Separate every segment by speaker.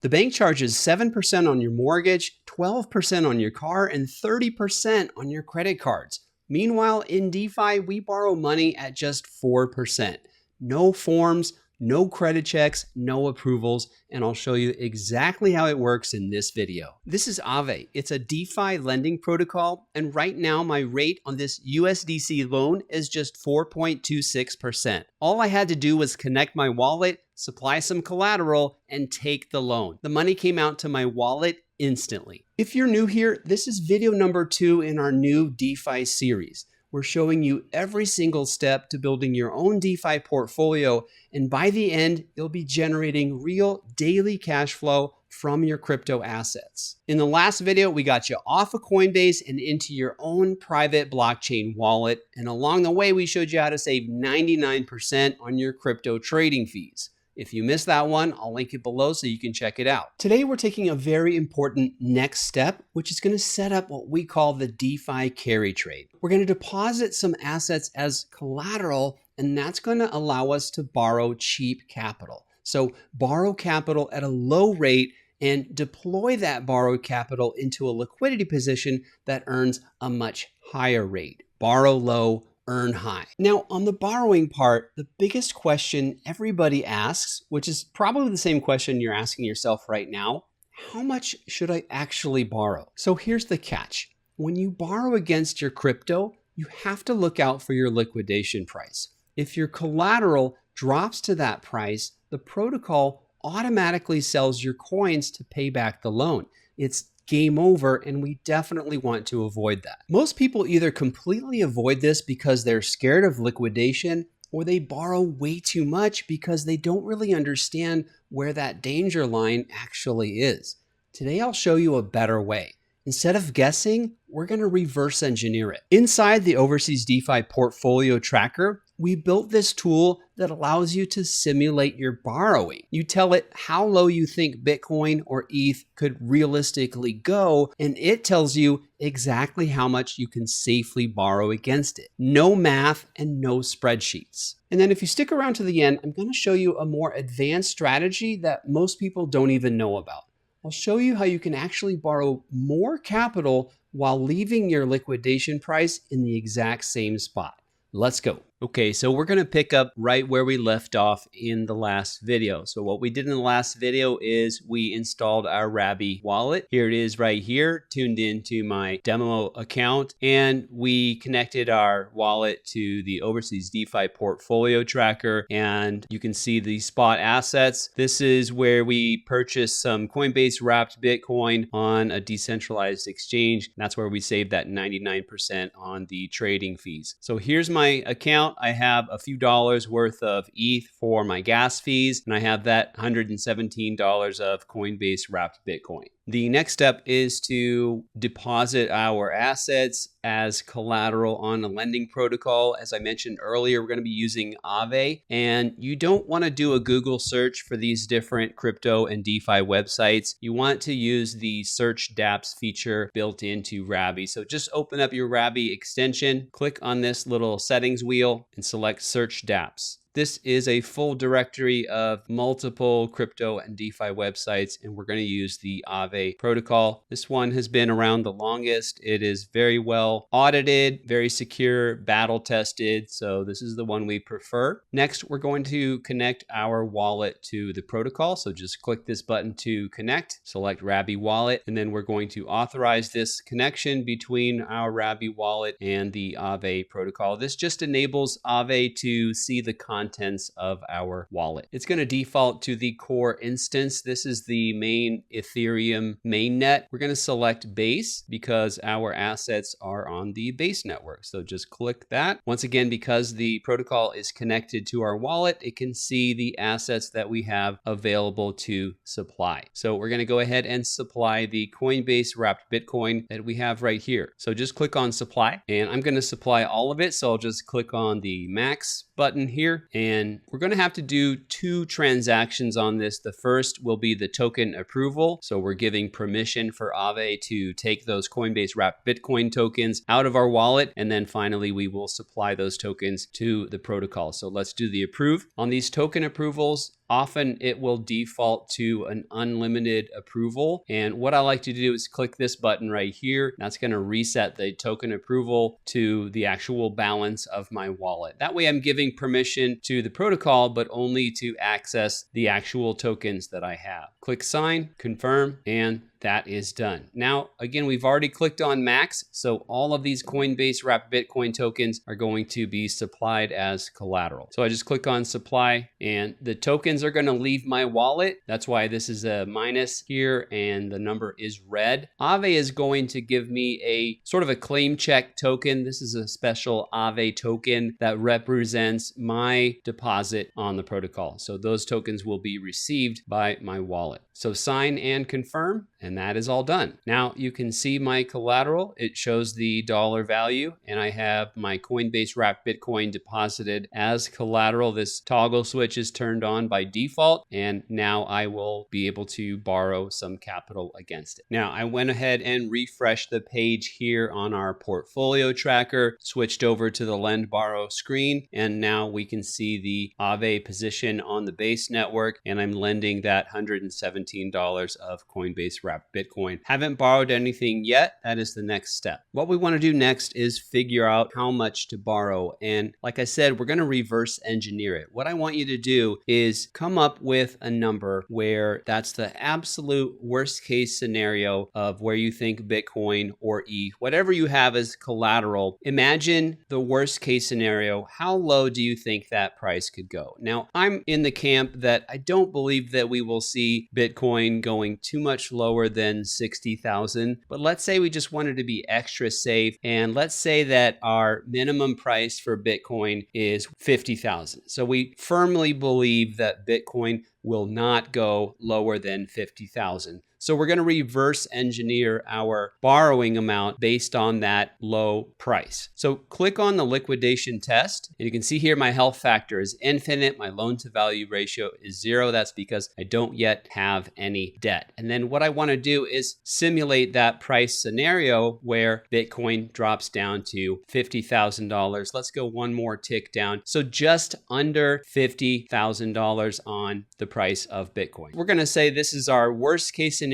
Speaker 1: The bank charges 7% on your mortgage, 12% on your car, and 30% on your credit cards. Meanwhile, in DeFi, we borrow money at just 4%. No forms, no credit checks, no approvals, and I'll show you exactly how it works in this video. This is Aave. It's a DeFi lending protocol, and right now my rate on this USDC loan is just 4.26%. All I had to do was connect my wallet, supply some collateral, and take the loan. The money came out to my wallet instantly. If you're new here, this is video number 2 in our new DeFi series. We're showing you every single step to building your own DeFi portfolio, and by the end, you'll be generating real daily cash flow from your crypto assets. In the last video, we got you off of Coinbase and into your own private blockchain wallet, and along the way, we showed you how to save 99% on your crypto trading fees. If you missed that one, I'll link it below so you can check it out. Today, we're taking a very important next step, which is going to set up what we call the Defi Carry Trade. We're going to deposit some assets as collateral, and that's going to allow us to borrow cheap capital. So borrow capital at a low rate and deploy that borrowed capital into a liquidity position that earns a much higher rate. Borrow low, earn high. Now, on the borrowing part, the biggest question everybody asks, which is probably the same question you're asking yourself right now, how much should I actually borrow? So here's the catch. When you borrow against your crypto, you have to look out for your liquidation price. If your collateral drops to that price, the protocol automatically sells your coins to pay back the loan. It's game over, and we definitely want to avoid that. Most people either completely avoid this because they're scared of liquidation, or they borrow way too much because they don't really understand where that danger line actually is. Today, I'll show you a better way. Instead of guessing, we're going to reverse engineer it. Inside the Overseas DeFi Portfolio Tracker, we built this tool that allows you to simulate your borrowing. You tell it how low you think Bitcoin or ETH could realistically go, and it tells you exactly how much you can safely borrow against it. No math and no spreadsheets. And then if you stick around to the end, I'm going to show you a more advanced strategy that most people don't even know about. I'll show you how you can actually borrow more capital while leaving your liquidation price in the exact same spot. Let's go. Okay, so we're going to pick up right where we left off in the last video. So what we did in the last video is we installed our Rabby wallet. Here it is right here, tuned into my demo account, and we connected our wallet to the Overseas DeFi Portfolio Tracker, and you can see the spot assets. This is where we purchased some Coinbase wrapped Bitcoin on a decentralized exchange. That's where we saved that 99% on the trading fees. So here's my account. I have a few dollars worth of ETH for my gas fees, and I have that $117 of Coinbase wrapped Bitcoin. The next step is to deposit our assets as collateral on a lending protocol. As I mentioned earlier, we're going to be using Aave, and you don't want to do a Google search for these different crypto and DeFi websites. You want to use the search dApps feature built into Rabby. So just open up your Rabby extension, click on this little settings wheel, and select search dApps. This is a full directory of multiple crypto and DeFi websites, and we're going to use the Aave protocol. This one has been around the longest. It is very well audited, very secure, battle tested. So this is the one we prefer. Next, we're going to connect our wallet to the protocol. So just click this button to connect, select Rabby wallet, and then we're going to authorize this connection between our Rabby wallet and the Aave protocol. This just enables Aave to see the contents of our wallet. It's going to default to the core instance. This is the main Ethereum mainnet. We're going to select base because our assets are on the base network. So just click that. Once again, because the protocol is connected to our wallet, it can see the assets that we have available to supply. So we're going to go ahead and supply the Coinbase wrapped Bitcoin that we have right here. So just click on supply, and I'm going to supply all of it. So I'll just click on the max button here, and we're going to have to do 2 transactions on this. The first will be the token approval. So we're giving permission for Aave to take those Coinbase wrapped Bitcoin tokens out of our wallet. And then finally, we will supply those tokens to the protocol. So let's do the approve. On these token approvals, often it will default to an unlimited approval. And what I like to do is click this button right here. That's going to reset the token approval to the actual balance of my wallet. That way I'm giving permission to the protocol, but only to access the actual tokens that I have. Click sign, confirm, and that is done. Now, again, we've already clicked on max, so all of these Coinbase wrapped Bitcoin tokens are going to be supplied as collateral. So I just click on supply, and the tokens are going to leave my wallet. That's why this is a minus here, and the number is red. Aave is going to give me a sort of a claim check token. This is a special Aave token that represents my deposit on the protocol. So those tokens will be received by my wallet. So sign and confirm, and that is all done. Now you can see my collateral. It shows the dollar value, and I have my Coinbase wrapped Bitcoin deposited as collateral. This toggle switch is turned on by default, and now I will be able to borrow some capital against it. Now I went ahead and refreshed the page here on our portfolio tracker, switched over to the lend borrow screen, and now we can see the Aave position on the base network, and I'm lending that $117 of Coinbase wrapped Bitcoin. Haven't borrowed anything yet. That is the next step. What we want to do next is figure out how much to borrow. And like I said, we're going to reverse engineer it. What I want you to do is come up with a number where that's the absolute worst case scenario of where you think Bitcoin or ETH, whatever you have as collateral. Imagine the worst case scenario. How low do you think that price could go? Now, I'm in the camp that I don't believe that we will see Bitcoin going too much lower than 60,000. But let's say we just wanted to be extra safe, and let's say that our minimum price for Bitcoin is 50,000. So we firmly believe that Bitcoin will not go lower than 50,000. So we're going to reverse engineer our borrowing amount based on that low price. So click on the liquidation test, and you can see here my health factor is infinite. My loan to value ratio is 0. That's because I don't yet have any debt. And then what I want to do is simulate that price scenario where Bitcoin drops down to $50,000. Let's go one more tick down. So just under $50,000 on the price of Bitcoin. We're going to say this is our worst case scenario.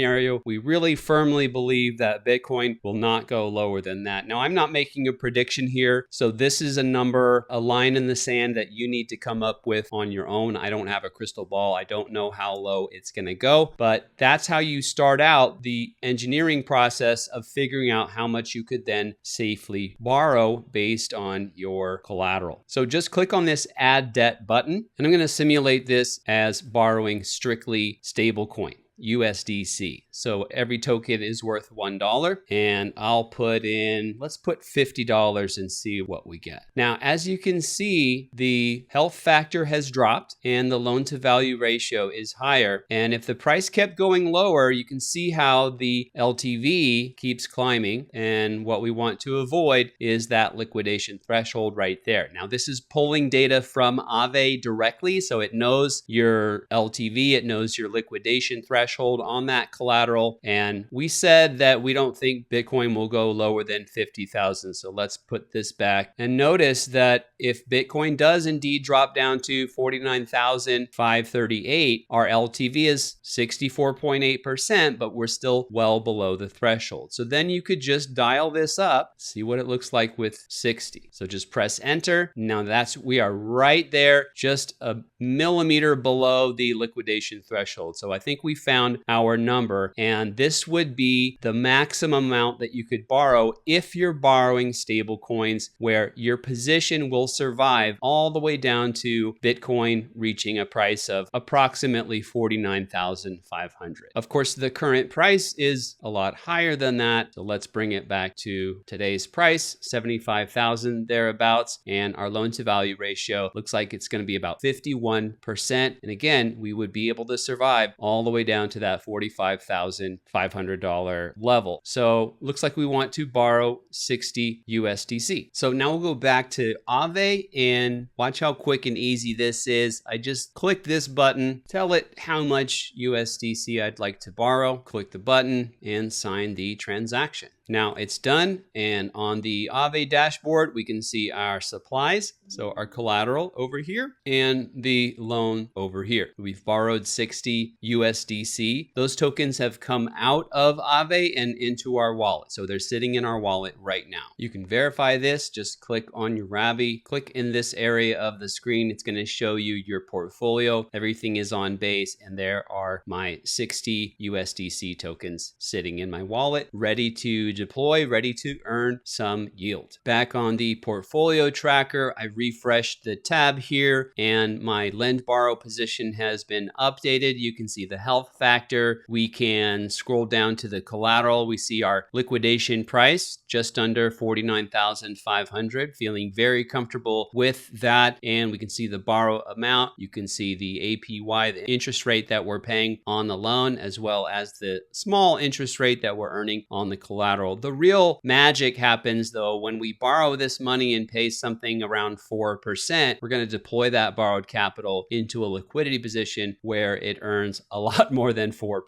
Speaker 1: We really firmly believe that Bitcoin will not go lower than that. Now, I'm not making a prediction here. So this is a number, a line in the sand that you need to come up with on your own. I don't have a crystal ball. I don't know how low it's going to go, but that's how you start out the engineering process of figuring out how much you could then safely borrow based on your collateral. So just click on this add debt button, and I'm going to simulate this as borrowing strictly stablecoin. USDC. So every token is worth $1, and I'll put in, let's put $50 and see what we get. Now, as you can see, the health factor has dropped and the loan to value ratio is higher. And if the price kept going lower, you can see how the LTV keeps climbing. And what we want to avoid is that liquidation threshold right there. Now, this is pulling data from Aave directly. So it knows your LTV, it knows your liquidation threshold on that collateral. And we said that we don't think Bitcoin will go lower than 50,000. So let's put this back and notice that if Bitcoin does indeed drop down to 49,538, our LTV is 64.8%, but we're still well below the threshold. So then you could just dial this up, see what it looks like with 60. So just press enter. Now we are right there, just a millimeter below the liquidation threshold. So I think we found our number, and this would be the maximum amount that you could borrow if you're borrowing stable coins where your position will survive all the way down to Bitcoin reaching a price of approximately 49,500. Of course, the current price is a lot higher than that. So let's bring it back to today's price, 75,000 thereabouts. And our loan to value ratio looks like it's going to be about 51%. And again, we would be able to survive all the way down down to that $45,500 level. So looks like we want to borrow 60 USDC. So now we'll go back to Aave and watch how quick and easy this is. I just click this button, tell it how much USDC I'd like to borrow, click the button and sign the transaction. Now it's done, and on the Aave dashboard, we can see our supplies, so our collateral over here, and the loan over here. We've borrowed 60 USDC. Those tokens have come out of Aave and into our wallet, so they're sitting in our wallet right now. You can verify this, just click on your Rabby, click in this area of the screen. It's going to show you your portfolio. Everything is on base, and there are my 60 USDC tokens sitting in my wallet, ready to deploy, ready to earn some yield. Back on the portfolio tracker, I refreshed the tab here and my lend borrow position has been updated. You can see the health factor. We can scroll down to the collateral. We see our liquidation price just under 49,500. Feeling very comfortable with that. And we can see the borrow amount. You can see the APY, the interest rate that we're paying on the loan, as well as the small interest rate that we're earning on the collateral. The real magic happens though when we borrow this money and pay something around 4%. We're going to deploy that borrowed capital into a liquidity position where it earns a lot more than 4%.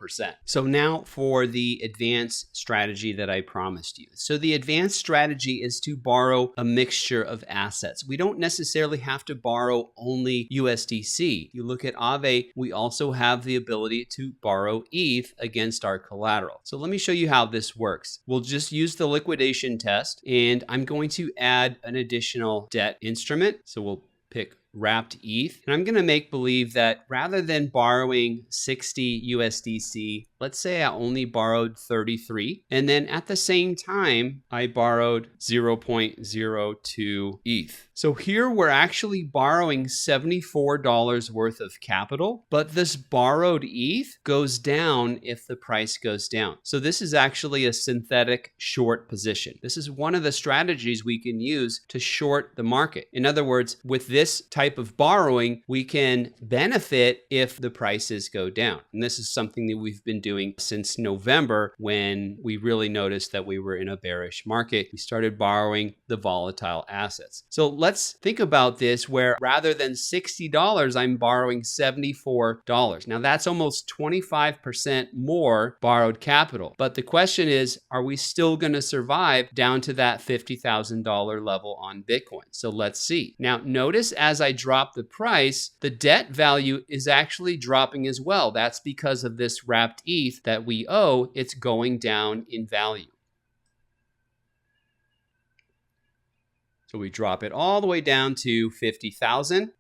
Speaker 1: So now for the advanced strategy that I promised you. So the advanced strategy is to borrow a mixture of assets. We don't necessarily have to borrow only USDC. You look at Aave, we also have the ability to borrow ETH against our collateral. So let me show you how this works. We'll just use the liquidation test, and I'm going to add an additional debt instrument. So we'll pick wrapped ETH. And I'm going to make believe that rather than borrowing 60 USDC, let's say I only borrowed 33. And then at the same time, I borrowed 0.02 ETH. So here we're actually borrowing $74 worth of capital, but this borrowed ETH goes down if the price goes down. So this is actually a synthetic short position. This is one of the strategies we can use to short the market. In other words, with this type of borrowing, we can benefit if the prices go down. And this is something that we've been doing since November when we really noticed that we were in a bearish market. We started borrowing the volatile assets. So let's think about this where rather than $60, I'm borrowing $74. Now that's almost 25% more borrowed capital. But the question is, are we still going to survive down to that $50,000 level on Bitcoin? So let's see. Now notice as I drop the price, the debt value is actually dropping as well. That's because of this wrapped ETH that we owe. It's going down in value. So we drop it all the way down to 50,000.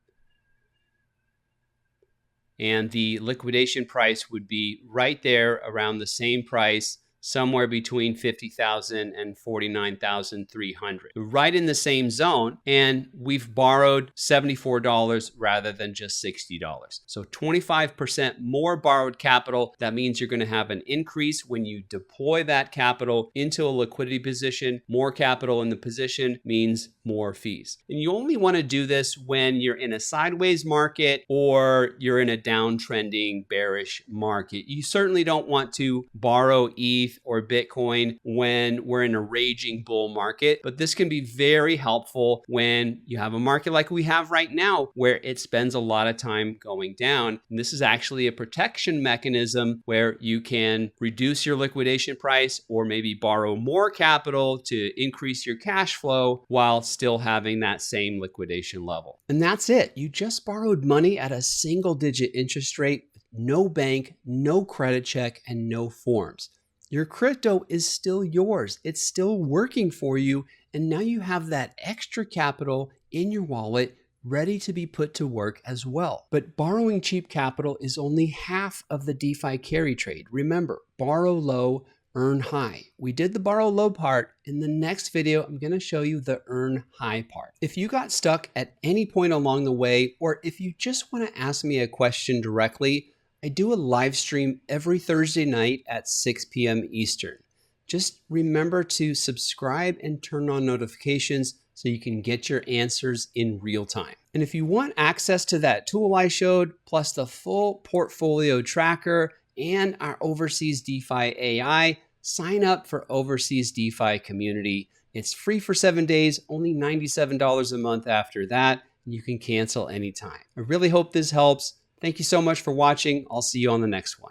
Speaker 1: And the liquidation price would be right there around the same price, somewhere between 50,000 and 49,300. Right in the same zone, and we've borrowed $74 rather than just $60. So 25% more borrowed capital. That means you're going to have an increase when you deploy that capital into a liquidity position. More capital in the position means more fees. And you only want to do this when you're in a sideways market or you're in a downtrending bearish market. You certainly don't want to borrow ETH or Bitcoin when we're in a raging bull market, but this can be very helpful when you have a market like we have right now where it spends a lot of time going down. And this is actually a protection mechanism where you can reduce your liquidation price or maybe borrow more capital to increase your cash flow while still having that same liquidation level. And that's it. You just borrowed money at a single-digit interest rate, no bank, no credit check, and no forms. Your crypto is still yours. It's still working for you. And now you have that extra capital in your wallet ready to be put to work as well. But borrowing cheap capital is only half of the DeFi carry trade. Remember, borrow low, earn high. We did the borrow low part. In the next video, I'm going to show you the earn high part. If you got stuck at any point along the way, or if you just want to ask me a question directly, I do a live stream every Thursday night at 6 p.m. Eastern. Just remember to subscribe and turn on notifications so you can get your answers in real time. And if you want access to that tool I showed, plus the full portfolio tracker and our Overseas DeFi AI, sign up for Overseas DeFi Community. It's free for 7 days, only $97 a month after that, and you can cancel anytime. I really hope this helps. Thank you so much for watching. I'll see you on the next one.